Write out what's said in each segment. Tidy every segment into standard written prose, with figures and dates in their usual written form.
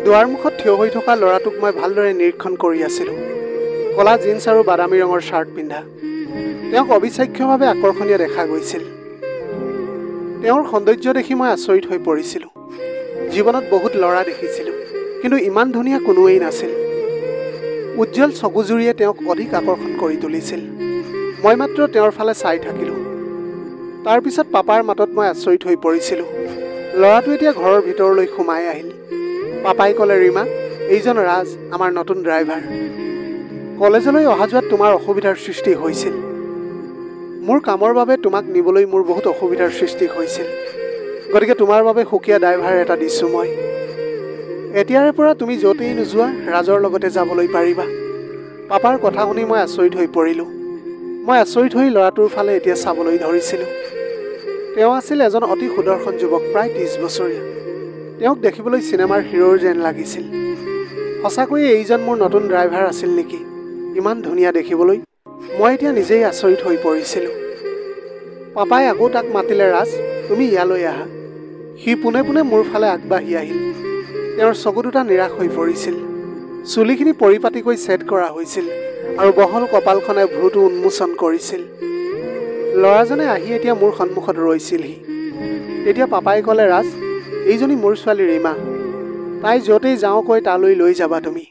দুৱাৰমুখত থিয় হৈ থকা ল'ৰাটোক মই ভালদৰে নিৰীক্ষণ কৰি আছিলোঁ। কলা জিন্স আৰু বাদামী ৰঙৰ শ্বাৰ্ট পিন্ধা। তেওঁক অবিশ্বাস্যভাৱে আকৰ্ষণীয় দেখা গৈছিল। তেওঁৰ সৌন্দৰ্য দেখি মই আচৰিত হৈ পৰিছিলোঁ। জীৱনত বহুত ল'ৰা দেখিছিলোঁ, কিন্তু ইমান ধুনীয়া কোনোৱেই নাছিল। উজ্জ্বল চকুজুৰিয়ে তেওঁক অধিক আকৰ্ষণ কৰি তুলিছিল। মই মাত্ৰ তেওঁৰ ফালে চাই থাকিলোঁ। তাৰ পিছত পাপাৰ মাতত মই আচৰিত হৈ পৰিছিলোঁ। ল'ৰাটো এতিয়া ঘৰৰ ভিতৰলৈ সোমাই আহিল। পাপাই ক'লে, ৰীমা, এইজন ৰাজ, আমাৰ নতুন ড্ৰাইভাৰ। কলেজলৈ অহা যোৱাত তোমাৰ অসুবিধাৰ সৃষ্টি হৈছিল। মোৰ কামৰ বাবে তোমাক নিবলৈ মোৰ বহুত অসুবিধাৰ সৃষ্টি হৈছিল। গতিকে তোমাৰ বাবে সুকীয়া ড্ৰাইভাৰ এটা দিছোঁ মই। এতিয়াৰে পৰা তুমি য'তেই নোযোৱা ৰাজৰ লগতে যাবলৈ পাৰিবা। পাপাৰ কথা শুনি মই আচৰিত হৈ পৰিলোঁ। মই আচৰিত হৈ ল'ৰাটোৰ ফালে এতিয়া চাবলৈ ধৰিছিলোঁ। তেওঁ আছিল এজন অতি সুদৰ্শন যুৱক, প্ৰায় 30 বছৰীয়া। তেওঁক দেখিবলৈ চিনেমাৰ হিৰোৰ যেন লাগিছিল। সঁচাকৈয়ে এইজন মোৰ নতুন ড্ৰাইভাৰ আছিল নেকি? ইমান ধুনীয়া দেখিবলৈ। মই এতিয়া নিজেই আচৰিত হৈ পৰিছিলোঁ। পাপাই আকৌ তাক মাতিলে, ৰাজ, তুমি ইয়ালৈ আহা। সি পোনে পোনে মোৰ ফালে আগবাঢ়ি আহিল। তেওঁৰ চকু দুটা নিৰাশ হৈ পৰিছিল। চুলিখিনি পৰিপাটিকৈ ছেট কৰা হৈছিল আৰু বহল কপালখনে ভ্ৰূটো উন্মোচন কৰিছিল। ল'ৰাজনে আহি এতিয়া মোৰ সন্মুখত ৰৈছিলহি। তেতিয়া পাপাই ক'লে, ৰাজ, এইজনী মোৰ ছোৱালী ৰীমা। তাই য'তেই যাওঁ কৈ তালৈ লৈ যাবা তুমি।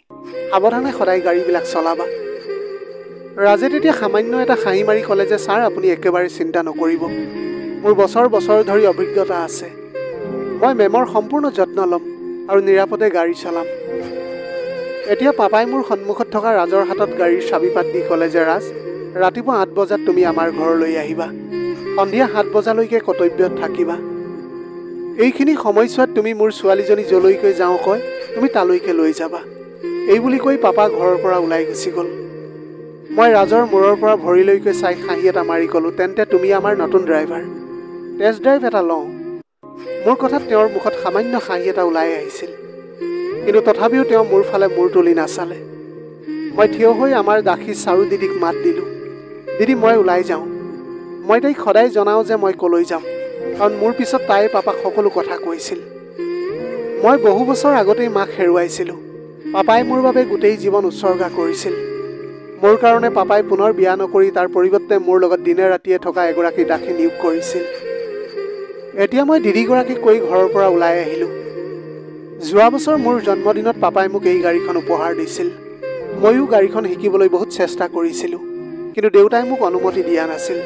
সাৱধানে সদায় গাড়ীবিলাক চলাবা। ৰাজে তেতিয়া সামান্য এটা হাঁহি মাৰি ক'লে যে, ছাৰ, আপুনি একেবাৰে চিন্তা নকৰিব। মোৰ বছৰ বছৰ ধৰি অভিজ্ঞতা আছে। মই মেমৰ সম্পূৰ্ণ যত্ন ল'ম আৰু নিৰাপদে গাড়ী চলাম। এতিয়া পাপাই মোৰ সন্মুখত থকা ৰাজৰ হাতত গাড়ীৰ চাবিপাত দি ক'লে যে, ৰাজ, ৰাতিপুৱা 8 বজাত তুমি আমাৰ ঘৰলৈ আহিবা। সন্ধিয়া 7 বজালৈকে কৰ্তব্যত থাকিবা। এইখিনি সময়ছোৱাত তুমি মোৰ ছোৱালীজনী যলৈকে যাওঁ কয় তুমি তালৈকে লৈ যাবা। এই বুলি কৈ পাপা ঘৰৰ পৰা ওলাই গুচি গ'ল। মই ৰাজৰ মূৰৰ পৰা ভৰিলৈকে চাই হাঁহি এটা মাৰি ক'লোঁ, তেন্তে তুমি আমাৰ নতুন ড্ৰাইভাৰ। টেষ্ট ড্ৰাইভ এটা লওঁ। মোৰ কথাত তেওঁৰ মুখত সামান্য হাঁহি এটা ওলাই আহিছিল, কিন্তু তথাপিও তেওঁ মোৰ ফালে মূৰ তুলি নাচালে। মই থিয় হৈ আমাৰ দাসী চাৰু দিদিক মাত দিলোঁ, দিদি, মই ওলাই যাওঁ। মই তাইক সদায় জনাওঁ যে মই ক'লৈ যাম, কাৰণ মোৰ পিছত তাই পাপাক সকলো কথা কৈছিল। মই বহু বছৰ আগতেই মাক হেৰুৱাইছিলোঁ। পাপাই মোৰ বাবে গোটেই জীৱন উৎসৰ্গা কৰিছিল। মোৰ কাৰণে পাপাই পুনৰ বিয়া নকৰি তাৰ পৰিৱৰ্তে মোৰ লগত দিনে ৰাতিয়ে থকা এগৰাকী দাসী নিয়োগ কৰিছিল। এতিয়া মই দিদিগৰাকীক কৈ ঘৰৰ পৰা ওলাই আহিলোঁ। যোৱা বছৰ মোৰ জন্মদিনত পাপাই মোক এই গাড়ীখন উপহাৰ দিছিল। ময়ো গাড়ীখন শিকিবলৈ বহুত চেষ্টা কৰিছিলোঁ, কিন্তু দেউতাই মোক অনুমতি দিয়া নাছিল।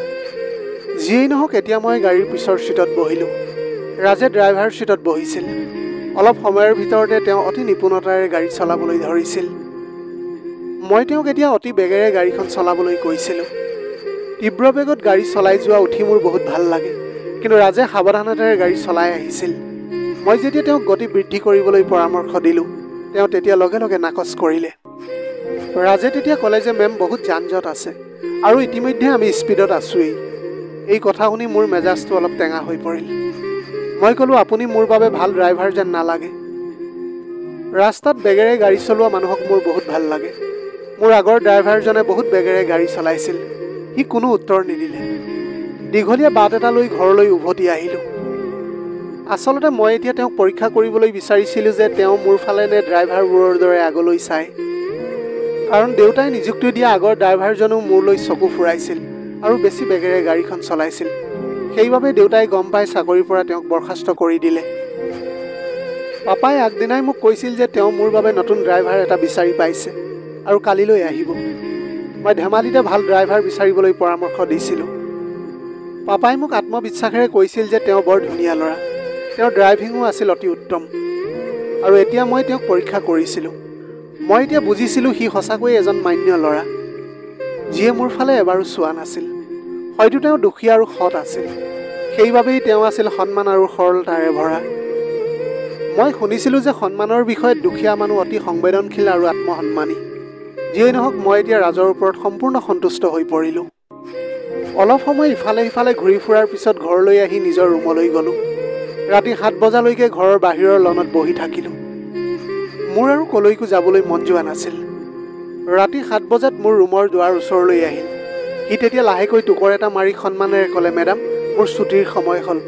যিয়েই নহওক, এতিয়া মই গাড়ীৰ পিছৰ ছিটত বহিলোঁ। ৰাজে ড্ৰাইভাৰ ছিটত বহিছিল। অলপ সময়ৰ ভিতৰতে তেওঁ অতি নিপুণতাৰে গাড়ী চলাবলৈ ধৰিছিল। মই তেওঁক এতিয়া অতি বেগেৰে গাড়ীখন চলাবলৈ কৈছিলোঁ। তীব্ৰ বেগত গাড়ী চলাই যোৱা উঠি মোৰ বহুত ভাল লাগে, কিন্তু ৰাজে সাৱধানতাৰে গাড়ী চলাই আহিছিল। মই যেতিয়া তেওঁক গতি বৃদ্ধি কৰিবলৈ পৰামৰ্শ দিলোঁ, তেওঁ তেতিয়া লগে লগে নাকচ কৰিলে। ৰাজে তেতিয়া ক'লে যে, মেম, বহুত যান-জঁট আছে আৰু ইতিমধ্যে আমি স্পীডত আছোঁৱেই। এই কথা শুনি মোৰ মেজাজটো অলপ টেঙা হৈ পৰিল। মই ক'লোঁ, আপুনি মোৰ বাবে ভাল ড্ৰাইভাৰ যেন নালাগে। ৰাস্তাত বেগেৰে গাড়ী চলোৱা মানুহক মোৰ বহুত ভাল লাগে। মোৰ আগৰ ড্ৰাইভাৰজনে বহুত বেগেৰে গাড়ী চলাইছিল। সি কোনো উত্তৰ নিদিলে। দীঘলীয়া বাট এটা লৈ ঘৰলৈ উভতি আহিলোঁ। আচলতে মই এতিয়া তেওঁক পৰীক্ষা কৰিবলৈ বিচাৰিছিলোঁ যে তেওঁ মোৰ ফালে নে ড্ৰাইভাৰবোৰৰ দৰে আগলৈ চায়। কাৰণ দেউতাই নিযুক্তি দিয়া আগৰ ড্ৰাইভাৰজনেও মোৰলৈ চকু ফুৰাইছিল আৰু বেছি বেগেৰে গাড়ীখন চলাইছিল। সেইবাবে দেউতাই গম পাই চাকৰিৰ পৰা তেওঁক বৰ্খাস্ত কৰি দিলে। পাপাই আগদিনাই মোক কৈছিল যে তেওঁ মোৰ বাবে নতুন ড্ৰাইভাৰ এটা বিচাৰি পাইছে আৰু কালিলৈ আহিব। মই ধেমালিতে ভাল ড্ৰাইভাৰ বিচাৰিবলৈ পৰামৰ্শ দিছিলোঁ। পাপাই মোক আত্মবিশ্বাসেৰে কৈছিল যে তেওঁ বৰ ধুনীয়া ল'ৰা। তেওঁৰ ড্ৰাইভিঙো আছিল অতি উত্তম। আৰু এতিয়া মই তেওঁক পৰীক্ষা কৰিছিলোঁ। মই এতিয়া বুজিছিলোঁ সি সঁচাকৈয়ে এজন মান্য ল'ৰা, যিয়ে মোৰ ফালে এবাৰো চোৱা নাছিল। হয়তো তেওঁ দুখীয়া আৰু সৎ আছিল। সেইবাবেই তেওঁ আছিল সন্মান আৰু সৰলতাৰে ভৰা। মই শুনিছিলোঁ যে সন্মানৰ বিষয়ত দুখীয়া মানুহ অতি সংবেদনশীল আৰু আত্মসন্মানী। যিয়েই নহওক, মই এতিয়া ৰাজৰ ওপৰত সম্পূৰ্ণ সন্তুষ্ট হৈ পৰিলোঁ। অলপ সময় ইফালে সিফালে ঘূৰি ফুৰাৰ পিছত ঘৰলৈ আহি নিজৰ ৰুমলৈ গ'লোঁ। ৰাতি 7 বজালৈকে ঘৰৰ বাহিৰৰ লনত বহি থাকিলোঁ। মোৰ আৰু কলৈকো যাবলৈ মন যোৱা নাছিল। ৰাতি 7 বজাত মোৰ ৰুমৰ দুৱাৰ ওচৰলৈ আহিল। সি তেতিয়া লাহেকৈ টোকৰ এটা মাৰি সন্মানেৰে ক'লে, মেডাম, মোৰ ছুটিৰ সময় হ'ল।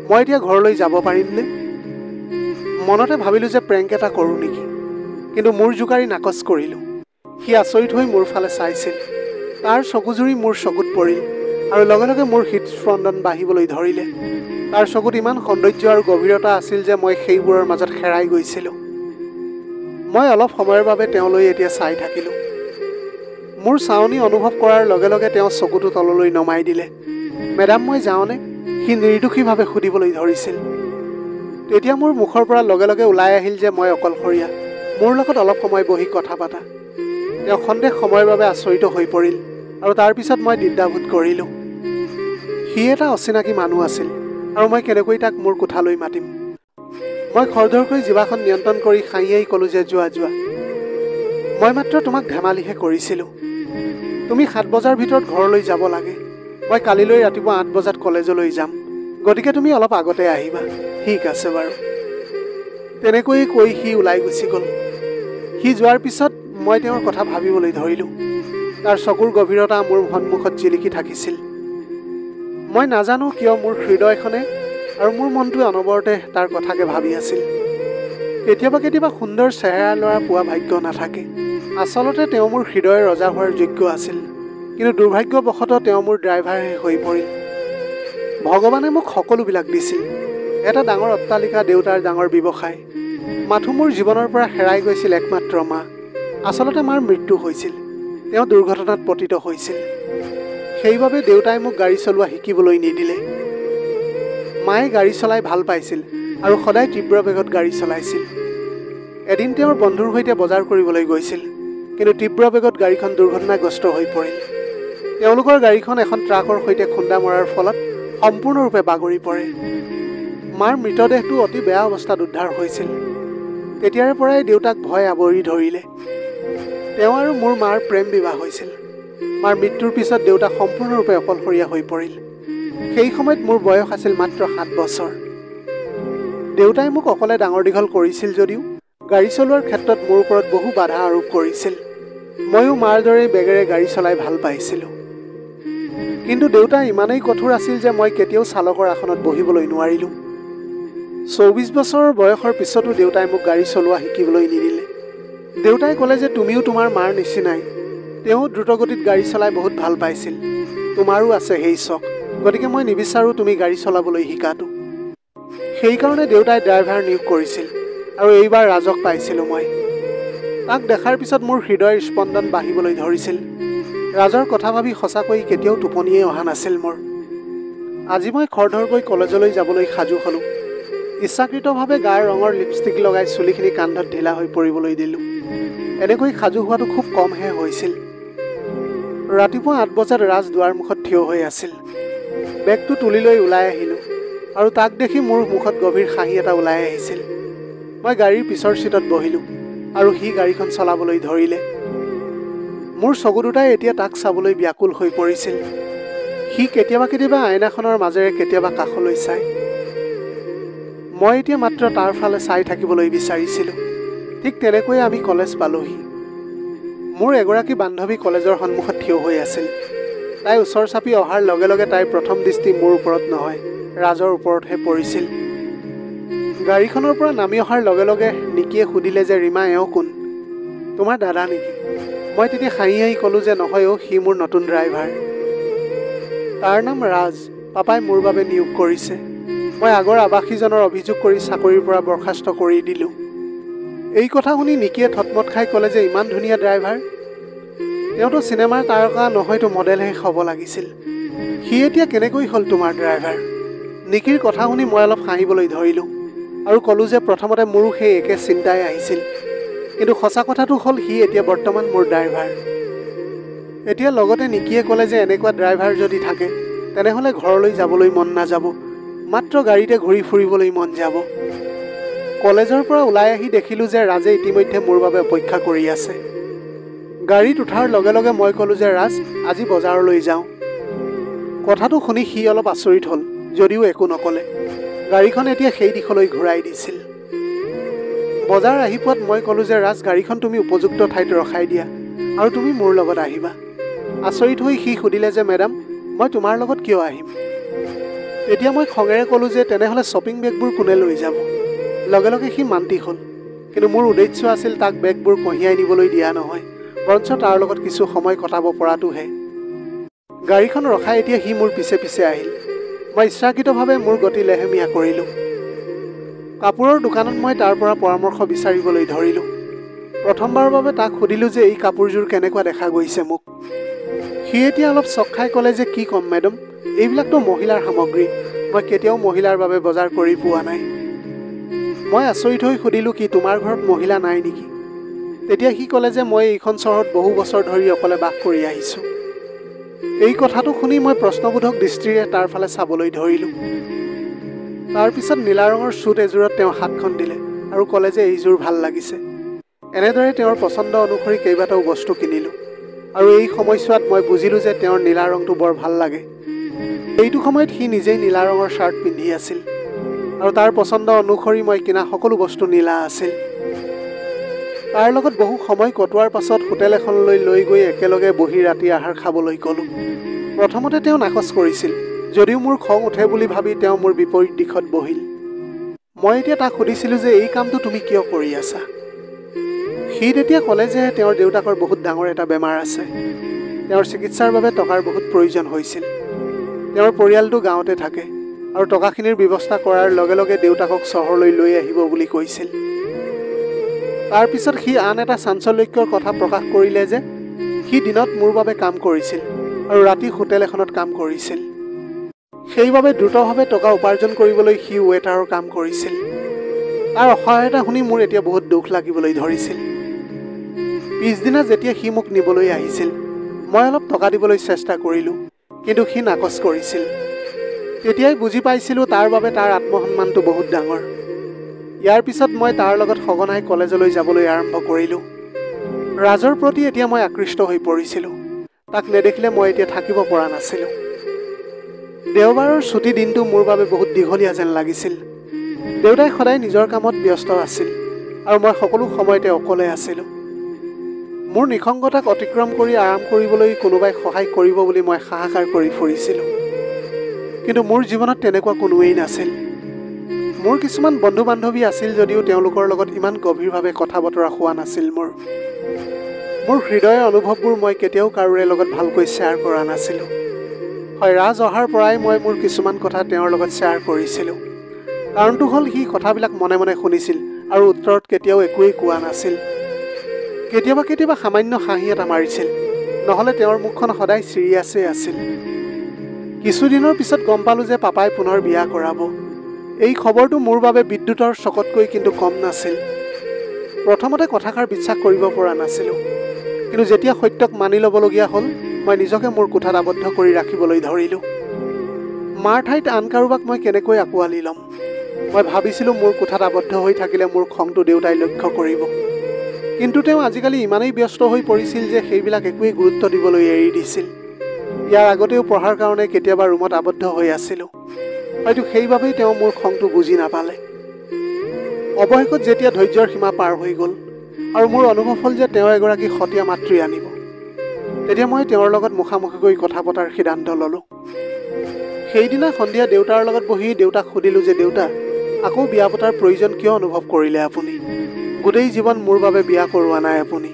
মই এতিয়া ঘৰলৈ যাব পাৰিমনে? মনতে ভাবিলোঁ যে প্ৰেংক এটা কৰোঁ নেকি, কিন্তু মোৰ জোকাৰি নাকচ কৰিলোঁ। সি আচৰিত হৈ মোৰ ফালে চাইছিল। তাৰ চকুজুৰি মোৰ চকুত পৰিল আৰু লগে লগে মোৰ হৃদস্পন্দন বাঢ়িবলৈ ধৰিলে। তাৰ চকুত ইমান সৌন্দৰ্য আৰু গভীৰতা আছিল যে মই সেইবোৰৰ মাজত হেৰাই গৈছিলোঁ। মই অলপ সময়ৰ বাবে তেওঁলৈ এতিয়া চাই থাকিলোঁ। মোৰ চাৱনি অনুভৱ কৰাৰ লগে লগে তেওঁ চকুটো তললৈ নমাই দিলে। মেডাম, মই যাওঁনে? সি নিৰ্দোষীভাৱে সুধিবলৈ ধৰিছিল। তেতিয়া মোৰ মুখৰ পৰা লগে লগে ওলাই আহিল যে মই অকলশৰীয়া, মোৰ লগত অলপ সময় বহি কথা পাতা। তেওঁ সন্দেহ সময়ৰ বাবে আচৰিত হৈ পৰিল আৰু তাৰ পিছত মই দ্বিধাবোধ কৰিলোঁ। সি এটা অচিনাকি মানুহ আছিল আৰু মই কেনেকৈ তাক মোৰ কোঠালৈ মাতিম। মই খৰধৰকৈ জিভাখন নিয়ন্ত্ৰণ কৰি হাঁহিয়াই ক'লোঁ যে যোৱা যোৱা, মই মাত্ৰ তোমাক ধেমালিহে কৰিছিলোঁ। তুমি 7 বজাৰ ভিতৰত ঘৰলৈ যাব লাগে। মই কালিলৈ ৰাতিপুৱা 8 বজাত কলেজলৈ যাম, গতিকে তুমি অলপ আগতে আহিবা। ঠিক আছে বাৰু। তেনেকৈয়ে কৈ সি ওলাই গুচি গ'ল। সি যোৱাৰ পিছত মই তেওঁৰ কথা ভাবিবলৈ ধৰিলোঁ। তাৰ চকুৰ গভীৰতা মোৰ সন্মুখত জিলিকি থাকিছিল। মই নাজানো কিয় মোৰ হৃদয়খনে আৰু মোৰ মনটোৱে অনবৰতে তাৰ কথাকে ভাবি আছিল। কেতিয়াবা কেতিয়াবা সুন্দৰ চেহেৰা ল'ৰা পোৱা ভাগ্য নাথাকে। আচলতে তেওঁ মোৰ হৃদয়ৰ ৰজা হোৱাৰ যোগ্য আছিল, কিন্তু দুৰ্ভাগ্যবশতঃ তেওঁ মোৰ ড্ৰাইভাৰহে হৈ পৰিল। ভগৱানে মোক সকলোবিলাক দিছিল। এটা ডাঙৰ অট্টালিকা, দেউতাৰ ডাঙৰ ব্যৱসায়, মাথো মোৰ জীৱনৰ পৰা হেৰাই গৈছিল একমাত্ৰ মা। আচলতে মাৰ মৃত্যু হৈছিল, তেওঁ দুৰ্ঘটনাত পতিত হৈছিল। সেইবাবে দেউতাই মোক গাড়ী চলোৱা শিকিবলৈ নিদিলে। মায়ে গাড়ী চলাই ভাল পাইছিল আৰু সদায় তীব্ৰ বেগত গাড়ী চলাইছিল। এদিন তেওঁৰ বন্ধুৰ সৈতে বজাৰ কৰিবলৈ গৈছিল, কিন্তু তীব্ৰ বেগত গাড়ীখন দুৰ্ঘটনাগ্ৰস্ত হৈ পৰিল। তেওঁলোকৰ গাড়ীখন এখন ট্ৰাকৰ সৈতে খুন্দা মৰাৰ ফলত সম্পূৰ্ণৰূপে বাগৰি পৰে। মাৰ মৃতদেহটো অতি বেয়া অৱস্থাত উদ্ধাৰ হৈছিল। তেতিয়াৰে পৰাই দেউতাক ভয় আৱৰি ধৰিলে। তেওঁ আৰু মোৰ মাৰ প্ৰেম বিবাহ হৈছিল। মাৰ মৃত্যুৰ পিছত দেউতা সম্পূৰ্ণৰূপে অকলশৰীয়া হৈ পৰিল। সেই সময়ত মোৰ বয়স আছিল মাত্ৰ 7 বছৰ। দেউতাই মোক অকলে ডাঙৰ দীঘল কৰিছিল যদিও গাড়ী চলোৱাৰ ক্ষেত্ৰত মোৰ ওপৰত বহু বাধা আৰোপ কৰিছিল। ময়ো মাৰ দৰেই বেগেৰে গাড়ী চলাই ভাল পাইছিলোঁ। কিন্তু দেউতা ইমানেই কঠোৰ আছিল যে মই কেতিয়াও চালকৰ আসনত বহিবলৈ নোৱাৰিলোঁ। 24 বছৰৰ বয়সৰ পিছতো দেউতাই মোক গাড়ী চলোৱা শিকিবলৈ নিদিলে। দেউতাই ক'লে যে তুমিও তোমাৰ মাৰ নিচিনাই। তেওঁ দ্ৰুতগতিত গাড়ী চলাই বহুত ভাল পাইছিল। তোমাৰো আছে সেই চখ, গতিকে মই নিবিচাৰোঁ তুমি গাড়ী চলাবলৈ শিকাটো। সেইকাৰণে দেউতাই ড্ৰাইভাৰ নিয়োগ কৰিছিল আৰু এইবাৰ ৰাজক পাইছিলোঁ মই। তাক দেখাৰ পিছত মোৰ হৃদয়ৰ স্পন্দন বাঢ়িবলৈ ধৰিছিল। ৰাজৰ কথা ভাবি সঁচাকৈ কেতিয়াও টোপনিয়েই অহা নাছিল মোৰ। আজি মই খৰধৰকৈ কলেজলৈ যাবলৈ সাজু হ'লোঁ। ইচ্ছাকৃতভাৱে গাৰ ৰঙৰ লিপষ্টিক লগাই চুলিখিনি কান্ধত ঢিলা হৈ পৰিবলৈ দিলোঁ। এনেকৈ সাজু হোৱাটো খুব কমহে হৈছিল। ৰাতিপুৱা 8 বজাত ৰাজ দুৱাৰমুখত থিয় হৈ আছিল। বেগটো তুলি লৈ ওলাই আহিলোঁ আৰু তাক দেখি মোৰ মুখত গভীৰ হাঁহি এটা ওলাই আহিছিল। মই গাড়ীৰ পিছৰ চিটত বহিলোঁ আৰু সি গাড়ীখন চলাবলৈ ধৰিলে। মোৰ চকু দুটাই এতিয়া তাক চাবলৈ ব্যাকুল হৈ পৰিছিল। সি কেতিয়াবা কেতিয়াবা আইনাখনৰ মাজেৰে কেতিয়াবা কাষলৈ চায়। মই এতিয়া মাত্ৰ তাৰ ফালে চাই থাকিবলৈ বিচাৰিছিলোঁ। ঠিক তেনেকৈয়ে আমি কলেজ পালোহি। মোৰ এগৰাকী বান্ধৱী কলেজৰ সন্মুখত থিয় হৈ আছিল। তাই ওচৰ চাপি অহাৰ লগে লগে তাইৰ প্ৰথম দৃষ্টি মোৰ ওপৰত নহয়, ৰাজৰ ওপৰতহে পৰিছিল। গাড়ীখনৰ পৰা নামি অহাৰ লগে লগে নিকিয়ে সুধিলে যে ৰীমা, এওঁ কোন? তোমাৰ দাদা নেকি? মই তেতিয়া হাঁহি হাঁহি ক'লোঁ যে নহয় অ', সি মোৰ নতুন ড্ৰাইভাৰ। তাৰ নাম ৰাজ, পাপাই মোৰ বাবে নিয়োগ কৰিছে। মই আগৰ আৱাসীজনৰ অভিযোগ কৰি চাকৰিৰ পৰা বৰ্খাস্ত কৰি দিলোঁ। এই কথা শুনি নিকিয়ে থতমত খাই ক'লে যে ইমান ধুনীয়া ড্ৰাইভাৰ? তেওঁতো চিনেমাৰ তাৰকা নহয়তো মডেলহে হ'ব লাগিছিল। সি এতিয়া কেনেকৈ হ'ল তোমাৰ ড্ৰাইভাৰ? নিকিৰ কথা শুনি মই অলপ হাঁহিবলৈ ধৰিলোঁ আৰু ক'লোঁ যে প্ৰথমতে মোৰো সেই একে চিন্তাই আহিছিল, কিন্তু সঁচা কথাটো হ'ল সি এতিয়া বৰ্তমান মোৰ ড্ৰাইভাৰ। এতিয়া লগতে নিকিয়ে ক'লে যে এনেকুৱা ড্ৰাইভাৰ যদি থাকে তেনেহ'লে ঘৰলৈ যাবলৈ মন নাযাব, মাত্ৰ গাড়ীতে ঘূৰি ফুৰিবলৈ মন যাব। কলেজৰ পৰা ওলাই আহি দেখিলোঁ যে ৰাজে ইতিমধ্যে মোৰ বাবে অপেক্ষা কৰি আছে। গাড়ীত উঠাৰ লগে লগে মই ক'লোঁ যে ৰাজ, আজি বজাৰলৈ যাওঁ। কথাটো শুনি সি অলপ আচৰিত হ'ল, যদিও একো নক'লে। গাড়ীখন এতিয়া সেই দিশলৈ ঘূৰাই দিছিল। বজাৰ আহি পোৱাত মই ক'লোঁ যে ৰাজ, গাড়ীখন তুমি উপযুক্ত ঠাইত ৰখাই দিয়া আৰু তুমি মোৰ লগত আহিবা। আচৰিত হৈ সি সুধিলে যে মেডাম, মই তোমাৰ লগত কিয় আহিম? তেতিয়া মই খঙেৰে ক'লোঁ যে তেনেহ'লে শ্বপিং বেগবোৰ কোনে লৈ যাব? লগে লগে সি মান্তি হ'ল। কিন্তু মোৰ উদ্দেশ্য আছিল তাক বেগবোৰ কঢ়িয়াই নিবলৈ দিয়া নহয়, বৰঞ্চ তাৰ লগত কিছু সময় কটাব পৰাটোহে। গাড়ীখন ৰখাই এতিয়া সি মোৰ পিছে পিছে আহিল। মই ইচ্ছাকৃতভাৱে মোৰ গতি লেহেমীয়া কৰিলোঁ। কাপোৰৰ দোকানত মই তাৰ পৰা পৰামৰ্শ বিচাৰিবলৈ ধৰিলোঁ। প্ৰথমবাৰৰ বাবে তাক সুধিলোঁ যে এই কাপোৰযোৰ কেনেকুৱা দেখা গৈছে মোক। সি এতিয়া অলপ চক খাই ক'লে যে কি ক'ম মেডাম, এইবিলাকতো মহিলাৰ সামগ্ৰী, মই কেতিয়াও মহিলাৰ বাবে বজাৰ কৰি পোৱা নাই। মই আচৰিত হৈ সুধিলোঁ কি তোমাৰ ঘৰত মহিলা নাই নেকি? তেতিয়া সি ক'লে যে মই এইখন চহৰত বহু বছৰ ধৰি অকলে বাস কৰি আহিছোঁ। এই কথাটো শুনি মই প্ৰশ্নবোধক দৃষ্টিৰে তাৰ ফালে চাবলৈ ধৰিলোঁ। তাৰপিছত নীলা ৰঙৰ চুট এযোৰত তেওঁ হাতখন দিলে আৰু ক'লে যে এইযোৰ ভাল লাগিছে। এনেদৰে তেওঁৰ পচন্দ অনুসৰি কেইবাটাও বস্তু কিনিলোঁ আৰু এই সময়ছোৱাত মই বুজিলোঁ যে তেওঁৰ নীলা ৰংটো বৰ ভাল লাগে। এইটো সময়ত সি নিজেই নীলা ৰঙৰ শ্বাৰ্ট পিন্ধি আছিল আৰু তাৰ পচন্দ অনুসৰি মই কিনা সকলো বস্তু নীলা আছিল। তাৰ লগত বহু সময় কটোৱাৰ পাছত হোটেল এখনলৈ লৈ গৈ একেলগে বহি ৰাতি আহাৰ খাবলৈ গ'লোঁ। প্ৰথমতে তেওঁ নাকচ কৰিছিল, যদিও মোৰ খং উঠে বুলি ভাবি তেওঁ মোৰ বিপৰীত দিশত বহিল। মই এতিয়া তাক সুধিছিলোঁ যে এই কামটো তুমি কিয় কৰি আছা? সি তেতিয়া ক'লে যে তেওঁৰ দেউতাকৰ বহুত ডাঙৰ এটা বেমাৰ আছে। তেওঁৰ চিকিৎসাৰ বাবে টকাৰ বহুত প্ৰয়োজন হৈছিল। তেওঁৰ পৰিয়ালটো গাঁৱতে থাকে আৰু টকাখিনিৰ ব্যৱস্থা কৰাৰ লগে লগে দেউতাকক চহৰলৈ লৈ আহিব বুলি কৈছিল। তাৰপিছত সি আন এটা চাঞ্চল্যকৰ কথা প্ৰকাশ কৰিলে যে সি দিনত মোৰ বাবে কাম কৰিছিল আৰু ৰাতি হোটেল এখনত কাম কৰিছিল। সেইবাবে দ্ৰুতভাৱে টকা উপাৰ্জন কৰিবলৈ সি ৱেটাৰৰ কাম কৰিছিল। তাৰ অসহায়তা শুনি মোৰ এতিয়া বহুত দুখ লাগিবলৈ ধৰিছিল। পিছদিনা যেতিয়া সি মোক নিবলৈ আহিছিল, মই অলপ টকা দিবলৈ চেষ্টা কৰিলোঁ, কিন্তু সি নাকচ কৰিছিল। তেতিয়াই বুজি পাইছিলোঁ তাৰ বাবে তাৰ আত্মসন্মানটো বহুত ডাঙৰ। ইয়াৰ পিছত মই তাৰ লগত সঘনাই কলেজলৈ যাবলৈ আৰম্ভ কৰিলোঁ। ৰাজৰ প্ৰতি এতিয়া মই আকৃষ্ট হৈ পৰিছিলোঁ। তাক নেদেখিলে মই এতিয়া থাকিব পৰা নাছিলোঁ। দেওবাৰৰ ছুটী দিনটো মোৰ বাবে বহুত দীঘলীয়া যেন লাগিছিল। দেউতাই সদায় নিজৰ কামত ব্যস্ত আছিল আৰু মই সকলো সময়তে অকলে আছিলোঁ। মোৰ নিসংগতাক অতিক্ৰম কৰি আৰাম কৰিবলৈ কোনোবাই সহায় কৰিব বুলি মই হাহাকাৰ কৰি ফুৰিছিলোঁ। কিন্তু মোৰ জীৱনত তেনেকুৱা কোনোৱেই নাছিল। মোৰ কিছুমান বন্ধু বান্ধৱী আছিল যদিও তেওঁলোকৰ লগত ইমান গভীৰভাৱে কথা বতৰা হোৱা নাছিল। মোৰ হৃদয়ৰ অনুভৱবোৰ মই কেতিয়াও কাৰোৰে লগত ভালকৈ শ্বেয়াৰ কৰা নাছিলোঁ। হয়, ৰাজ অহাৰ পৰাই মই মোৰ কিছুমান কথা তেওঁৰ লগত শ্বেয়াৰ কৰিছিলোঁ। কাৰণটো হ'ল সি কথাবিলাক মনে মনে শুনিছিল আৰু উত্তৰত কেতিয়াও একোৱেই কোৱা নাছিল। কেতিয়াবা কেতিয়াবা সামান্য হাঁহি এটা মাৰিছিল, নহ'লে তেওঁৰ মুখখন সদায় চিৰিয়াছেই আছিল। কিছুদিনৰ পিছত গম পালোঁ যে পাপাই পুনৰ বিয়া কৰাব। এই খবৰটো মোৰ বাবে বিদ্যুতৰ চকতকৈ কিন্তু কম নাছিল। প্ৰথমতে কথাষাৰ বিশ্বাস কৰিব পৰা নাছিলোঁ, কিন্তু যেতিয়া সত্যক মানি ল'বলগীয়া হ'ল, মই নিজকে মোৰ কোঠাত আবদ্ধ কৰি ৰাখিবলৈ ধৰিলোঁ। মাৰ ঠাইত আন কাৰোবাক মই কেনেকৈ আঁকোৱালি ল'ম? মই ভাবিছিলোঁ মোৰ কোঠাত আবদ্ধ হৈ থাকিলে মোৰ খংটো দেউতাই লক্ষ্য কৰিব। কিন্তু তেওঁ আজিকালি ইমানেই ব্যস্ত হৈ পৰিছিল যে সেইবিলাক একোৱেই গুৰুত্ব দিবলৈ এৰি দিছিল। ইয়াৰ আগতেও পঢ়াৰ কাৰণে কেতিয়াবা ৰুমত আবদ্ধ হৈ আছিলোঁ। হয়তো সেইবাবেই তেওঁ মোৰ খংটো বুজি নাপালে। অৱশেষত যেতিয়া ধৈৰ্যৰ সীমা পাৰ হৈ গ'ল আৰু মোৰ অনুভৱ হ'ল যে তেওঁ এগৰাকী সতীয়া মাতৃ আনিব, তেতিয়া মই তেওঁৰ লগত মুখামুখিকৈ কথা পতাৰ সিদ্ধান্ত ল'লোঁ। সেইদিনা সন্ধিয়া দেউতাৰ লগত বহি দেউতাক সুধিলোঁ যে দেউতা, আকৌ বিয়া পতাৰ প্ৰয়োজন কিয় অনুভৱ কৰিলে আপুনি? গোটেই জীৱন মোৰ বাবে বিয়া কৰোৱা নাই আপুনি,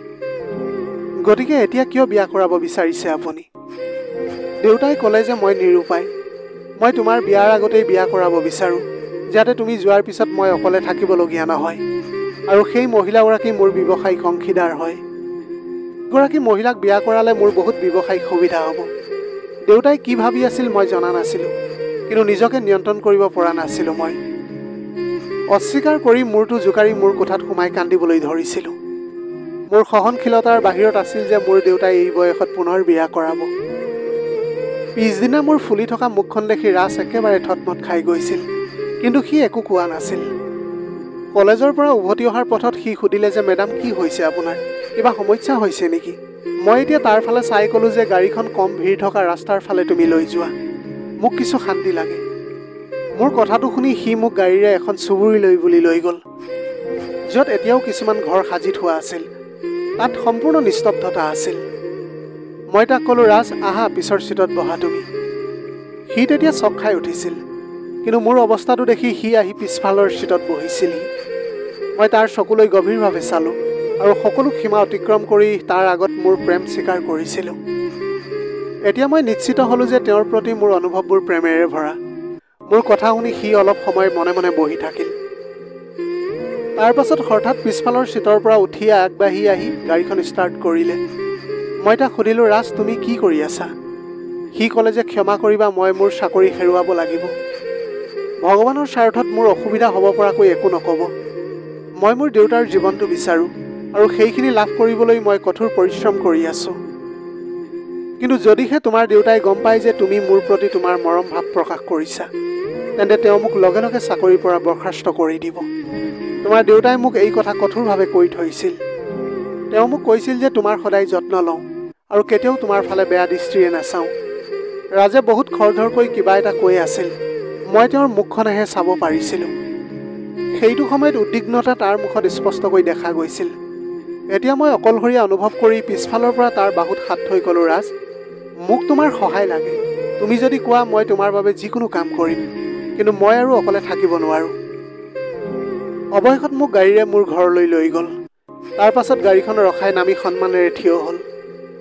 গতিকে এতিয়া কিয় বিয়া কৰাব বিচাৰিছে আপুনি? দেউতাই ক'লে যে মই নিৰুপায়। মই তোমাৰ বিয়াৰ আগতেই বিয়া কৰাব বিচাৰোঁ, যাতে তুমি যোৱাৰ পিছত মই অকলে থাকিবলগীয়া নহয় আৰু সেই মহিলাগৰাকী মোৰ ব্যৱসায়িক অংশীদাৰ হয়। এগৰাকী মহিলাক বিয়া কৰালে মোৰ বহুত ব্যৱসায়িক সুবিধা হ'ব। দেউতাই কি ভাবি আছিল মই জনা নাছিলোঁ, কিন্তু নিজকে নিয়ন্ত্ৰণ কৰিব পৰা নাছিলোঁ। মই অস্বীকাৰ কৰি মূৰটো জোকাৰি মোৰ কোঠাত সোমাই কান্দিবলৈ ধৰিছিলোঁ। মোৰ সহনশীলতাৰ বাহিৰত আছিল যে মোৰ দেউতাই এই বয়সত পুনৰ বিয়া কৰাব। পিছদিনা মোৰ ফুলি থকা মুখখন দেখি ৰাজ একেবাৰে থতমত খাই গৈছিল, কিন্তু সি একো কোৱা নাছিল। কলেজৰ পৰা উভতি অহাৰ পথত সি সুধিলে যে মেডাম কি হৈছে আপোনাৰ? কিবা সমস্যা হৈছে নেকি? মই এতিয়া তাৰ ফালে চাই ক'লোঁ যে গাড়ীখন কম ভিৰ থকা ৰাস্তাৰ ফালে তুমি লৈ যোৱা, মোক কিছু শান্তি লাগে। মোৰ কথাটো শুনি সি মোক গাড়ীৰে এখন চুবুৰীলৈ বুলি লৈ গ'ল, য'ত এতিয়াও কিছুমান ঘৰ সাজি থোৱা আছিল। তাত সম্পূৰ্ণ নিস্তব্ধতা আছিল। মই তাক ক'লোঁ, ৰাজ আহা, পিছৰ চিটত বহা তুমি। সি তেতিয়া চক খাই উঠিছিল, কিন্তু মোৰ অৱস্থাটো দেখি সি আহি পিছফালৰ চিটত বহিছিলহি। মই তাৰ চকুলৈ গভীৰভাৱে চালোঁ আৰু সকলো সীমা অতিক্ৰম কৰি তাৰ আগত মোৰ প্ৰেম স্বীকাৰ কৰিছিলোঁ। এতিয়া মই নিশ্চিত হ'লোঁ যে তেওঁৰ প্ৰতি মোৰ অনুভৱবোৰ প্ৰেমেৰে ভৰা। মোৰ কথা শুনি সি অলপ সময় মনে মনে বহি থাকিল। তাৰ পাছত হঠাৎ পিছফালৰ ছিটৰ পৰা উঠি আগবাঢ়ি আহি গাড়ীখন ষ্টাৰ্ট কৰিলে। মই তাক সুধিলোঁ, ৰাজ, তুমি কি কৰি আছা? সি ক'লে যে ক্ষমা কৰিবা, মই মোৰ চাকৰি হেৰুৱাব লাগিব। ভগৱানৰ স্বাৰ্থত মোৰ অসুবিধা হ'ব পৰাকৈ একো নক'ব। মই মোৰ দেউতাৰ জীৱনটো বিচাৰোঁ আৰু সেইখিনি লাভ কৰিবলৈ মই কঠোৰ পৰিশ্ৰম কৰি আছোঁ। কিন্তু যদিহে তোমাৰ দেউতাই গম পায় যে তুমি মোৰ প্ৰতি তোমাৰ মৰম ভাৱ প্ৰকাশ কৰিছা, তেন্তে তেওঁ মোক লগে লগে চাকৰিৰ পৰা বৰ্খাস্ত কৰি দিব। তোমাৰ দেউতাই মোক এই কথা কঠোৰভাৱে কৈ থৈছিল। তেওঁ মোক কৈছিল যে তোমাৰ সদায় যত্ন লওঁ আৰু কেতিয়াও তোমাৰ ফালে বেয়া দৃষ্টিৰে নাচাওঁ। ৰাজে বহুত খৰধৰকৈ কিবা এটা কৈ আছিল। মই তেওঁৰ মুখখনেহে চাব পাৰিছিলোঁ। সেইটো সময়ত উদ্বিগ্নতা তাৰ মুখত স্পষ্টকৈ দেখা গৈছিল। এতিয়া মই অকলশৰীয়া অনুভৱ কৰি পিছফালৰ পৰা তাৰ বাহুত হাত থৈ ক'লোঁ, ৰাজ, মোক তোমাৰ সহায় লাগে। তুমি যদি কোৱা মই তোমাৰ বাবে যিকোনো কাম কৰিম, কিন্তু মই আৰু অকলে থাকিব নোৱাৰোঁ। অৱশেষত মোক গাড়ীৰে মোৰ ঘৰলৈ লৈ গ'ল। তাৰ পাছত গাড়ীখন ৰখাই নামি সন্মানেৰে থিয় হ'ল।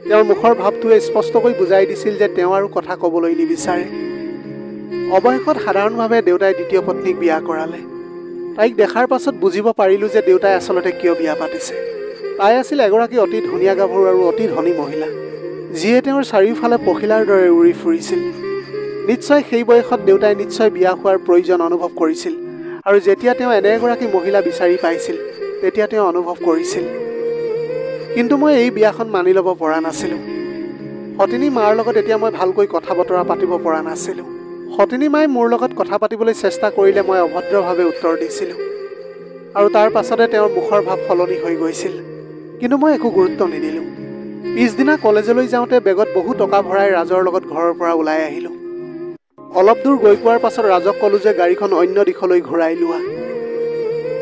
তেওঁৰ মুখৰ ভাৱটোৱে স্পষ্টকৈ বুজাই দিছিল যে তেওঁ আৰু কথা ক'বলৈ নিবিচাৰে। অৱশেষত সাধাৰণভাৱে দেউতাই দ্বিতীয় পত্নীক বিয়া কৰালে। তাইক দেখাৰ পাছত বুজিব পাৰিলোঁ যে দেউতাই আচলতে কিয় বিয়া পাতিছে। তাই আছিল এগৰাকী অতি ধুনীয়া গাভৰু আৰু অতি ধনী মহিলা, যিয়ে তেওঁৰ চাৰিওফালে পখিলাৰ দৰে উৰি ফুৰিছিল। নিশ্চয় সেই বয়সত দেউতাই নিশ্চয় বিয়া হোৱাৰ প্ৰয়োজন অনুভৱ কৰিছিল, আৰু যেতিয়া তেওঁ এনে এগৰাকী মহিলা বিচাৰি পাইছিল, তেতিয়া তেওঁ অনুভৱ কৰিছিল। কিন্তু মই এই বিয়াখন মানি ল'ব পৰা নাছিলোঁ। সতিনী মাৰ লগত এতিয়া মই ভালকৈ কথা বতৰা পাতিব পৰা নাছিলোঁ। সতিনী মায়ে মোৰ লগত কথা পাতিবলৈ চেষ্টা কৰিলে মই অভদ্ৰভাৱে উত্তৰ দিছিলোঁ, আৰু তাৰ পাছতে তেওঁৰ মুখৰ ভাৱ সলনি হৈ গৈছিল। কিন্তু মই একো গুৰুত্ব নিদিলোঁ। পিছদিনা কলেজলৈ যাওঁতে বেগত বহু টকা ভৰাই ৰাজৰ লগত ঘৰৰ পৰা ওলাই আহিলোঁ। অলপ দূৰ গৈ পোৱাৰ পাছত ৰাজক ক'লোঁ যে গাড়ীখন অন্য দিশলৈ ঘূৰাই লোৱা।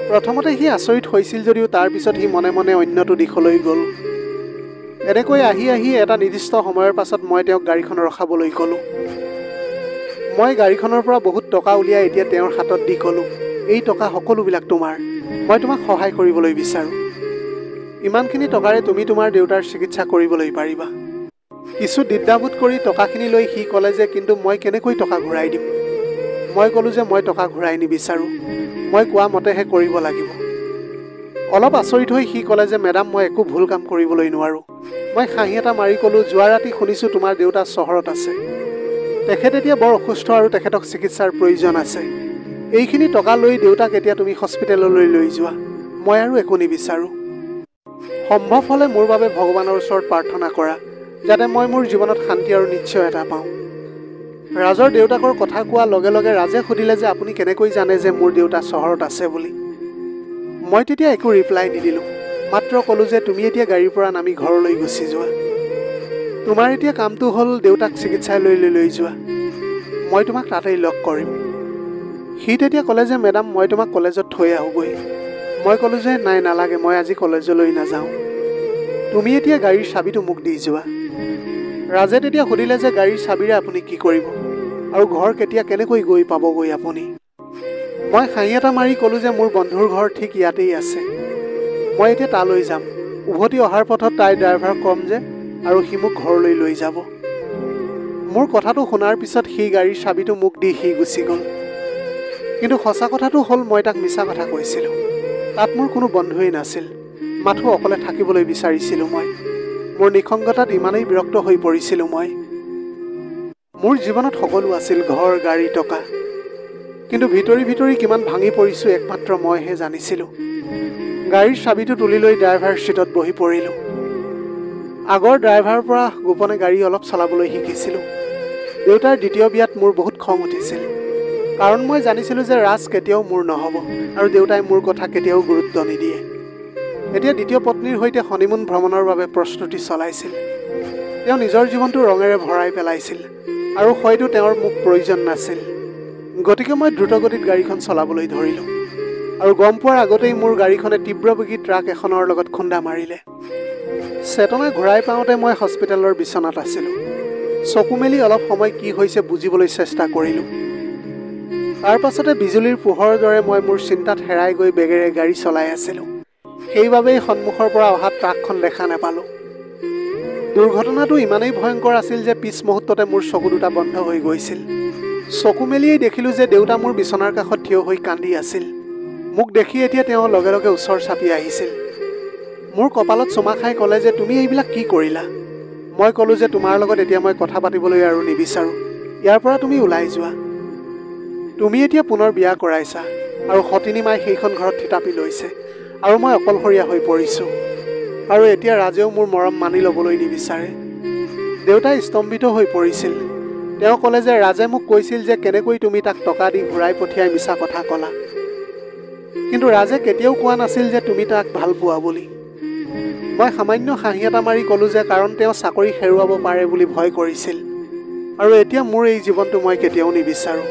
প্ৰথমতে সি আচৰিত হৈছিল যদিও তাৰ পিছত সি মনে মনে অন্যটো দিশলৈ গ'ল। এনেকৈ আহি আহি এটা নিৰ্দিষ্ট সময়ৰ পাছত মই তেওঁক গাড়ীখন ৰখাবলৈ ক'লোঁ। মই গাড়ীখনৰ পৰা বহুত টকা উলিয়াই এতিয়া তেওঁৰ হাতত দি ক'লোঁ, এই টকা সকলোবিলাক তোমাৰ। মই তোমাক সহায় কৰিবলৈ বিচাৰোঁ। ইমানখিনি টকাৰে তুমি তোমাৰ দেউতাৰ চিকিৎসা কৰিবলৈ পাৰিবা। কিছু দ্বিধাবোধ কৰি টকাখিনি লৈ সি ক'লে যে কিন্তু মই কেনেকৈ টকা ঘূৰাই দিম? মই ক'লোঁ যে মই টকা ঘূৰাই নিবিচাৰোঁ, মই কোৱা মতেহে কৰিব লাগিব। অলপ আচৰিত হৈ সি ক'লে যে মেডাম, মই একো ভুল কাম কৰিবলৈ নোৱাৰোঁ। মই হাঁহি এটা মাৰি ক'লোঁ, যোৱা ৰাতি শুনিছোঁ তোমাৰ দেউতা চহৰত আছে। তেখেত এতিয়া বৰ অসুস্থ আৰু তেখেতক চিকিৎসাৰ প্ৰয়োজন আছে। এইখিনি টকা লৈ দেউতাক এতিয়া তুমি হস্পিটেললৈ লৈ যোৱা। মই আৰু একো নিবিচাৰোঁ। সম্ভৱ হ'লে মোৰ বাবে ভগৱানৰ ওচৰত প্ৰাৰ্থনা কৰা, যাতে মই মোৰ জীৱনত শান্তি আৰু নিশ্চয়তা পাওঁ। ৰাজৰ দেউতাকৰ কথা কোৱাৰ লগে লগে ৰাজে সুধিলে যে আপুনি কেনেকৈ জানে যে মোৰ দেউতা চহৰত আছে বুলি। মই তেতিয়া একো ৰিপ্লাই নিদিলোঁ, মাত্ৰ ক'লোঁ যে তুমি এতিয়া গাড়ীৰ পৰা নামি ঘৰলৈ গুচি যোৱা। তোমাৰ এতিয়া কামটো হ'ল দেউতাক চিকিৎসালয়লৈ লৈ যোৱা। মই তোমাক তাতেই লগ কৰিম। সি তেতিয়া ক'লে যে মেডাম, মই তোমাক কলেজত থৈ আহোঁগৈ। মই ক'লোঁ যে নাই, নালাগে, মই আজি কলেজলৈ নাযাওঁ। তুমি এতিয়া গাড়ীৰ চাবিটো মোক দি যোৱা। ৰাজে তেতিয়া সুধিলে যে গাড়ীৰ চাবিৰে আপুনি কি কৰিব আৰু ঘৰ কেতিয়া কেনেকৈ গৈ পাবগৈ আপুনি? মই হাঁহি এটা মাৰি ক'লোঁ যে মোৰ বন্ধুৰ ঘৰ ঠিক ইয়াতেই আছে। মই এতিয়া তালৈ যাম। উভতি অহাৰ পথত তাইৰ ড্ৰাইভাৰ কম যে, আৰু সি মোক ঘৰলৈ লৈ যাব। মোৰ কথাটো শুনাৰ পিছত সি গাড়ীৰ চাবিটো মোক দি সি গুচি গ'ল। কিন্তু সঁচা কথাটো হ'ল মই তাক মিছা কথা কৈছিলোঁ। তাত মোৰ কোনো বন্ধুৱেই নাছিল, মাথো অকলে থাকিবলৈ বিচাৰিছিলোঁ মই। মোৰ নিসংগতাত ইমানেই বিৰক্ত হৈ পৰিছিলোঁ মই। মোৰ জীৱনত সকলো আছিল, ঘৰ, গাড়ী, টকা। কিন্তু ভিতৰি ভিতৰি কিমান ভাঙি পৰিছোঁ একমাত্ৰ মইহে জানিছিলোঁ। গাড়ীৰ চাবিটো তুলি লৈ ড্ৰাইভাৰ ছিটত বহি পৰিলোঁ। আগৰ ড্ৰাইভাৰৰ পৰা গোপনে গাড়ী অলপ চলাবলৈ শিকিছিলোঁ। দেউতাৰ দ্বিতীয় বিয়াত মোৰ বহুত খং উঠিছিল, কাৰণ মই জানিছিলোঁ যে ৰাজ কেতিয়াও মোৰ নহ'ব আৰু দেউতাই মোৰ কথা কেতিয়াও গুৰুত্ব নিদিয়ে। এতিয়া দ্বিতীয় পত্নীৰ সৈতে হনিমুন ভ্ৰমণৰ বাবে প্ৰস্তুতি চলাইছিল। তেওঁ নিজৰ জীৱনটো ৰঙেৰে ভৰাই পেলাইছিল আৰু হয়তো তেওঁৰ মোক প্ৰয়োজন নাছিল। গতিকে মই দ্ৰুতগতিত গাড়ীখন চলাবলৈ ধৰিলোঁ, আৰু গম পোৱাৰ আগতেই মোৰ গাড়ীখনে তীব্ৰবেগী ট্ৰাক এখনৰ লগত খুন্দা মাৰিলে। চেতনা ঘূৰাই পাওঁতে মই হস্পিটেলৰ বিচনাত আছিলোঁ। চকু মেলি অলপ সময় কি হৈছে বুজিবলৈ চেষ্টা কৰিলোঁ। তাৰ পাছতে বিজুলীৰ পোহৰৰ দৰে মই মোৰ চিন্তাত হেৰাই গৈ বেগেৰে গাড়ী চলাই আছিলোঁ। সেইবাবেই সন্মুখৰ পৰা অহা ট্ৰাকখন দেখা নাপালোঁ। দুৰ্ঘটনাটো ইমানেই ভয়ংকৰ আছিল যে পিছ মুহূৰ্ততে মোৰ চকু দুটা বন্ধ হৈ গৈছিল। চকু মেলিয়েই দেখিলোঁ যে দেউতা মোৰ বিচনাৰ কাষত থিয় হৈ কান্দি আছিল। মোক দেখি এতিয়া তেওঁ লগে লগে ওচৰ চাপি আহিছিল। মোৰ কপালত চুমা খাই ক'লে যে তুমি এইবিলাক কি কৰিলা? মই ক'লোঁ যে তোমাৰ লগত এতিয়া মই কথা পাতিবলৈ আৰু নিবিচাৰোঁ। ইয়াৰ পৰা তুমি ওলাই যোৱা। তুমি এতিয়া পুনৰ বিয়া কৰাইছা আৰু সতিনী মাই সেইখন ঘৰত থিতাপি লৈছে আৰু মই অকলশৰীয়া হৈ পৰিছোঁ। আৰু এতিয়া ৰাজেও মোৰ মৰম মানি ল'বলৈ নিবিচাৰে। দেউতাই স্তম্ভিত হৈ পৰিছিল। তেওঁ ক'লে যে ৰাজে মোক কৈছিল যে কেনেকৈ তুমি তাক টকা দি ঘূৰাই পঠিয়াই মিছা কথা ক'লা। কিন্তু ৰাজে কেতিয়াও কোৱা নাছিল যে তুমি তাক ভাল পোৱা বুলি। মই সামান্য হাঁহি এটা মাৰি ক'লোঁ যে কাৰণ তেওঁ চাকৰি হেৰুৱাব পাৰে বুলি ভয় কৰিছিল। আৰু এতিয়া মোৰ এই জীৱনটো মই কেতিয়াও নিবিচাৰোঁ।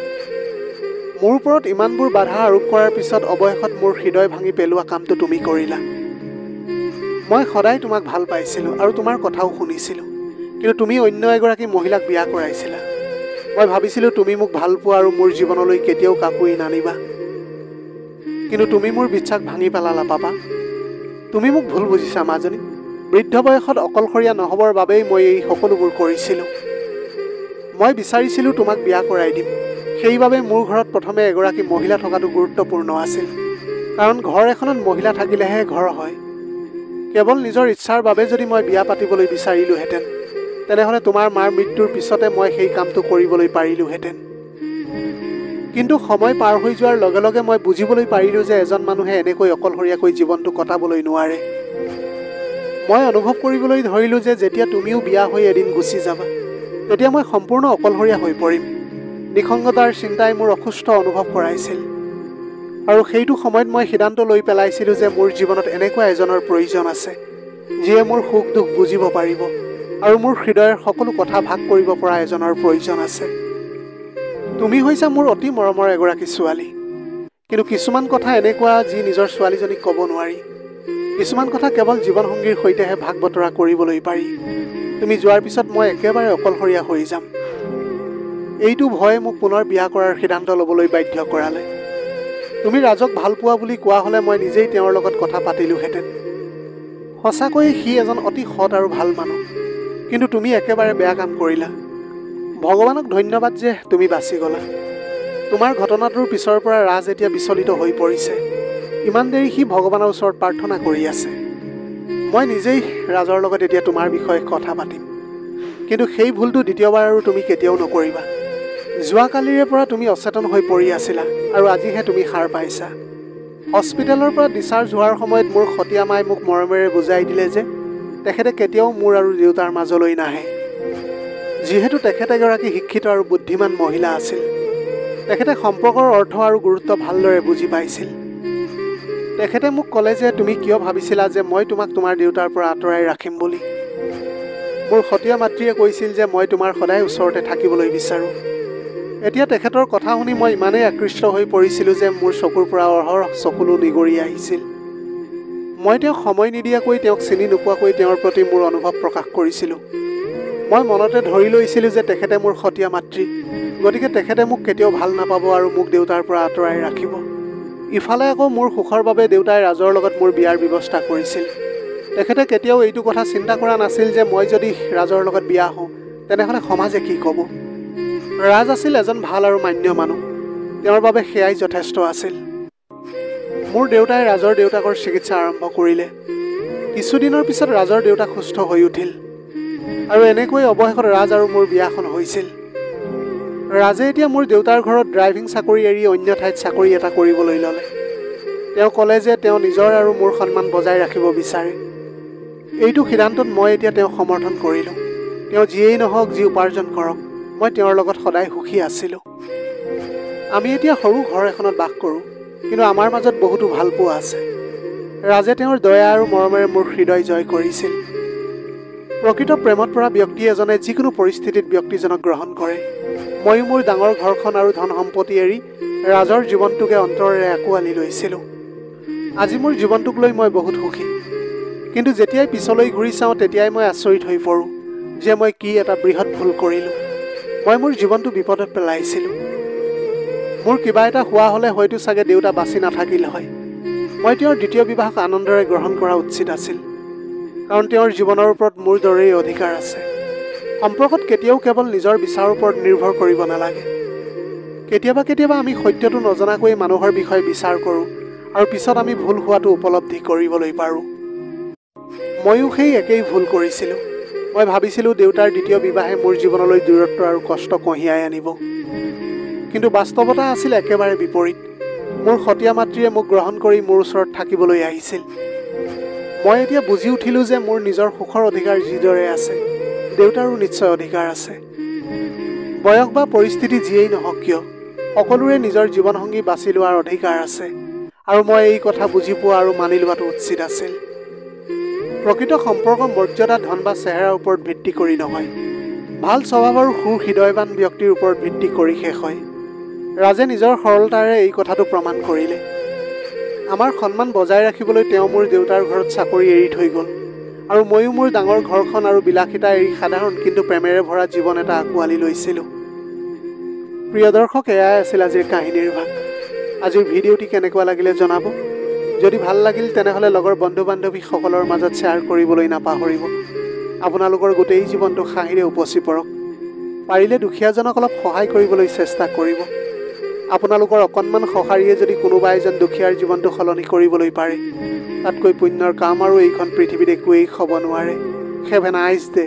মোৰ ওপৰত ইমানবোৰ বাধা আৰোপ কৰাৰ পিছত অৱশেষত মোৰ হৃদয় ভাঙি পেলোৱা কামটো তুমি কৰিলা। মই সদায় তোমাক ভাল পাইছিলোঁ আৰু তোমাৰ কথাও শুনিছিলোঁ। কিন্তু তুমি অন্য এগৰাকী মহিলাক বিয়া কৰাইছিলা। মই ভাবিছিলোঁ তুমি মোক ভাল পোৱা আৰু মোৰ জীৱনলৈ কেতিয়াও কাকো নানিবা। কিন্তু তুমি মোৰ বিশ্বাস ভাঙি পেলালা পাপা। তুমি মোক ভুল বুজিছা মাজনী। বৃদ্ধ বয়সত অকলশৰীয়া নহ'বৰ বাবেই মই এই সকলোবোৰ কৰিছিলোঁ। মই বিচাৰিছিলোঁ তোমাক বিয়া কৰাই দিম। সেইবাবে মোৰ ঘৰত প্ৰথমে এগৰাকী মহিলা থকাটো গুৰুত্বপূৰ্ণ আছিল। কাৰণ ঘৰ এখনত মহিলা থাকিলেহে ঘৰ হয়। কেৱল নিজৰ ইচ্ছাৰ বাবে যদি মই বিয়া পাতিবলৈ বিচাৰিলোহেঁতেন, তেনেহ'লে তোমাৰ মাৰ মৃত্যুৰ পিছতে মই সেই কামটো কৰিবলৈ পাৰিলোহেঁতেন। কিন্তু সময় পাৰ হৈ যোৱাৰ লগে লগে মই বুজিবলৈ পাৰিলোঁ যে এজন মানুহে এনেকৈ অকলশৰীয়াকৈ জীৱনটো কটাবলৈ নোৱাৰে। মই অনুভৱ কৰিবলৈ ধৰিলোঁ যে যেতিয়া তুমিও বিয়া হৈ এদিন গুচি যাবা, তেতিয়া মই সম্পূৰ্ণ অকলশৰীয়া হৈ পৰিম। নিসংগতাৰ চিন্তাই মোৰ অসুস্থ অনুভৱ কৰাইছিল। আৰু সেইটো সময়ত মই সিদ্ধান্ত লৈ পেলাইছিলোঁ যে মোৰ জীৱনত এনেকুৱা এজনৰ প্ৰয়োজন আছে, যিয়ে মোৰ সুখ দুখ বুজিব পাৰিব আৰু মোৰ হৃদয়ৰ সকলো কথা ভাগ কৰিব পৰা এজনৰ প্ৰয়োজন আছে। তুমি হৈছা মোৰ অতি মৰমৰ এগৰাকী ছোৱালী। কিন্তু কিছুমান কথা এনেকুৱা যি নিজৰ ছোৱালীজনীক ক'ব নোৱাৰি। কিছুমান কথা কেৱল জীৱনসংগীৰ সৈতেহে ভাগ বতৰা কৰিবলৈ পাৰি। তুমি যোৱাৰ পিছত মই একেবাৰে অকলশৰীয়া হৈ যাম। এইটো ভয়ে মোক পুনৰ বিয়া কৰাৰ সিদ্ধান্ত ল'বলৈ বাধ্য কৰালে। তুমি ৰাজক ভাল পোৱা বুলি কোৱা হ'লে মই নিজেই তেওঁৰ লগত কথা পাতিলোহেঁতেন। সঁচাকৈয়ে সি এজন অতি সৎ আৰু ভাল মানুহ। কিন্তু তুমি একেবাৰে বেয়া কাম কৰিলা। ভগৱানক ধন্যবাদ যে তুমি বাচি গ'লা। তোমাৰ ঘটনাটোৰ পিছৰ পৰা ৰাজ এতিয়া বিচলিত হৈ পৰিছে। ইমান দেৰি সি ভগৱানৰ ওচৰত প্ৰাৰ্থনা কৰি আছে। মই নিজেই ৰাজৰ লগত এতিয়া তোমাৰ বিষয়ে কথা পাতিম। কিন্তু সেই ভুলটো দ্বিতীয়বাৰ আৰু তুমি কেতিয়াও নকৰিবা। যোৱাকালিৰে পৰা তুমি অচেতন হৈ পৰি আছিলা আৰু আজিহে তুমি সাৰ পাইছা। হস্পিটেলৰ পৰা ডিচাৰ্জ হোৱাৰ সময়ত মোৰ সতীয়া মাই মোক মৰমেৰে বুজাই দিলে যে তেখেতে কেতিয়াও মোৰ আৰু দেউতাৰ মাজলৈ নাহে। যিহেতু তেখেত এগৰাকী শিক্ষিত আৰু বুদ্ধিমান মহিলা আছিল, তেখেতে সম্পৰ্কৰ অৰ্থ আৰু গুৰুত্ব ভালদৰে বুজি পাইছিল। তেখেতে মোক ক'লে যে তুমি কিয় ভাবিছিলা যে মই তোমাক তোমাৰ দেউতাৰ পৰা আঁতৰাই ৰাখিম বুলি। মোৰ সতীয়া মাতৃয়ে কৈছিল যে মই তোমাৰ সদায় ওচৰতে থাকিবলৈ বিচাৰোঁ। এতিয়া তেখেতৰ কথা শুনি মই ইমানেই আকৃষ্ট হৈ পৰিছিলোঁ যে মোৰ চকুৰ পৰা অহৰহ চকুলো নিগৰি আহিছিল। মই তেওঁক সময় নিদিয়াকৈ তেওঁক চিনি নোপোৱাকৈ তেওঁৰ প্ৰতি মোৰ অনুভৱ প্ৰকাশ কৰিছিলোঁ। মই মনতে ধৰি লৈছিলোঁ যে তেখেতে মোৰ সতীয়া মাতৃ, গতিকে তেখেতে মোক কেতিয়াও ভাল নাপাব আৰু মোক দেউতাৰ পৰা আঁতৰাই ৰাখিব। ইফালে আকৌ মোৰ সুখৰ বাবে দেউতাই ৰাজৰ লগত মোৰ বিয়াৰ ব্যৱস্থা কৰিছিল। তেখেতে কেতিয়াও এইটো কথা চিন্তা কৰা নাছিল যে মই যদি ৰাজৰ লগত বিয়া হওঁ, তেনেহ'লে সমাজে কি ক'ব। ৰাজ আছিল এজন ভাল আৰু মান্য মানুহ। তেওঁৰ বাবে সেয়াই যথেষ্ট আছিল। মোৰ দেউতাই ৰাজৰ দেউতাকৰ চিকিৎসা আৰম্ভ কৰিলে। কিছুদিনৰ পিছত ৰাজৰ দেউতাক সুস্থ হৈ উঠিল। আৰু এনেকৈ অৱশেষত ৰাজ আৰু মোৰ বিয়াখন হৈছিল। ৰাজে এতিয়া মোৰ দেউতাৰ ঘৰত ড্ৰাইভিং চাকৰি এৰি অন্য ঠাইত চাকৰি এটা কৰিবলৈ ল'লে। তেওঁ ক'লে যে তেওঁ নিজৰ আৰু মোৰ সন্মান বজাই ৰাখিব বিচাৰে। এইটো সিদ্ধান্তত মই এতিয়া তেওঁক সমৰ্থন কৰিলোঁ। তেওঁ যিয়েই নহওক, যি উপাৰ্জন কৰক, মই তেওঁৰ লগত সদায় সুখী আছিলোঁ। আমি এতিয়া সৰু ঘৰ এখনত বাস কৰোঁ, কিন্তু আমাৰ মাজত বহুতো ভালপোৱা আছে। ৰাজে তেওঁৰ দয়া আৰু মৰমেৰে মোৰ হৃদয় জয় কৰিছিল। প্ৰকৃত প্ৰেমত পৰা ব্যক্তি এজনে যিকোনো পৰিস্থিতিত ব্যক্তিজনক গ্ৰহণ কৰে। ময়ো মোৰ ডাঙৰ ঘৰখন আৰু ধন সম্পত্তি এৰি ৰাজৰ জীৱনটোকে অন্তৰেৰে আঁকোৱালি লৈছিলোঁ। আজি মোৰ জীৱনটোক লৈ মই বহুত সুখী। কিন্তু যেতিয়াই পিছলৈ ঘূৰি চাওঁ, তেতিয়াই মই আচৰিত হৈ পৰোঁ যে মই কি এটা বৃহৎ ভুল কৰিলোঁ। মই মোৰ জীৱনটো বিপদত পেলাইছিলোঁ। মোৰ কিবা এটা হোৱা হ'লে হয়তো চাগে দেউতা বাচি নাথাকিল হয়। মই তেওঁৰ দ্বিতীয় বিবাহক আনন্দেৰে গ্ৰহণ কৰা উচিত আছিল, কাৰণ তেওঁৰ জীৱনৰ ওপৰত মোৰ দৰেই অধিকাৰ আছে। সম্পৰ্কত কেতিয়াও কেৱল নিজৰ বিচাৰৰ ওপৰত নিৰ্ভৰ কৰিব নালাগে। কেতিয়াবা আমি সত্যটো নজনাকৈয়ে মানুহৰ বিষয়ে বিচাৰ কৰোঁ আৰু পিছত আমি ভুল হোৱাটো উপলব্ধি কৰিবলৈ পাৰোঁ। ময়ো সেই একেই ভুল কৰিছিলোঁ। মই ভাবিছিলোঁ দেউতাৰ দ্বিতীয় বিবাহে মোৰ জীৱনলৈ দূৰত্ব আৰু কষ্ট কঢ়িয়াই আনিব, কিন্তু বাস্তৱতা আছিল একেবাৰে বিপৰীত। মোৰ সতীয়া মাতৃয়ে মোক গ্ৰহণ কৰি মোৰ ওচৰত থাকিবলৈ আহিছিল। মই এতিয়া বুজি উঠিলোঁ যে মোৰ নিজৰ সুখৰ অধিকাৰ যিদৰে আছে, দেউতাৰো নিশ্চয় অধিকাৰ আছে। বয়স বা পৰিস্থিতি যিয়েই নহওক কিয়, সকলোৰে নিজৰ জীৱনসংগী বাছি লোৱাৰ অধিকাৰ আছে, আৰু মই এই কথা বুজি পোৱা আৰু মানি লোৱাটো উচিত আছিল। প্ৰকৃত সম্পৰ্ক মৰ্যাদা, ধন বা চেহেৰাৰ ওপৰত ভিত্তি কৰি নহয়, ভাল স্বভাৱ আৰু সুহৃদয়বান ব্যক্তিৰ ওপৰত ভিত্তি কৰি শেষ হয়। ৰাজে নিজৰ সৰলতাৰে এই কথাটো প্ৰমাণ কৰিলে। আমাৰ সন্মান বজাই ৰাখিবলৈ তেওঁ মোৰ দেউতাৰ ঘৰত চাকৰি এৰি থৈ গ'ল, আৰু ময়ো মোৰ ডাঙৰ ঘৰখন আৰু বিলাসিতা এৰি সাধাৰণ কিন্তু প্ৰেমেৰে ভৰা জীৱন এটা আঁকোৱালি লৈছিলোঁ। প্ৰিয় দৰ্শক, এয়াই আছিল আজিৰ কাহিনীৰ ভাগ। আজিৰ ভিডিঅ'টি কেনেকুৱা লাগিলে জনাব। যদি ভাল লাগিল তেনেহ'লে লগৰ বন্ধু বান্ধৱীসকলৰ মাজত শ্বেয়াৰ কৰিবলৈ নাপাহৰিব। আপোনালোকৰ গোটেই জীৱনটো হাঁহিৰে উপচি পৰক। পাৰিলে দুখীয়াজনক অলপ সহায় কৰিবলৈ চেষ্টা কৰিব। আপোনালোকৰ অকণমান সঁহাৰিয়ে যদি কোনোবা এজন দুখীয়াৰ জীৱনটো সলনি কৰিবলৈ পাৰে, তাতকৈ পুণ্যৰ কাম আৰু এইখন পৃথিৱীত একোৱেই হ'ব নোৱাৰে। Have a nice day.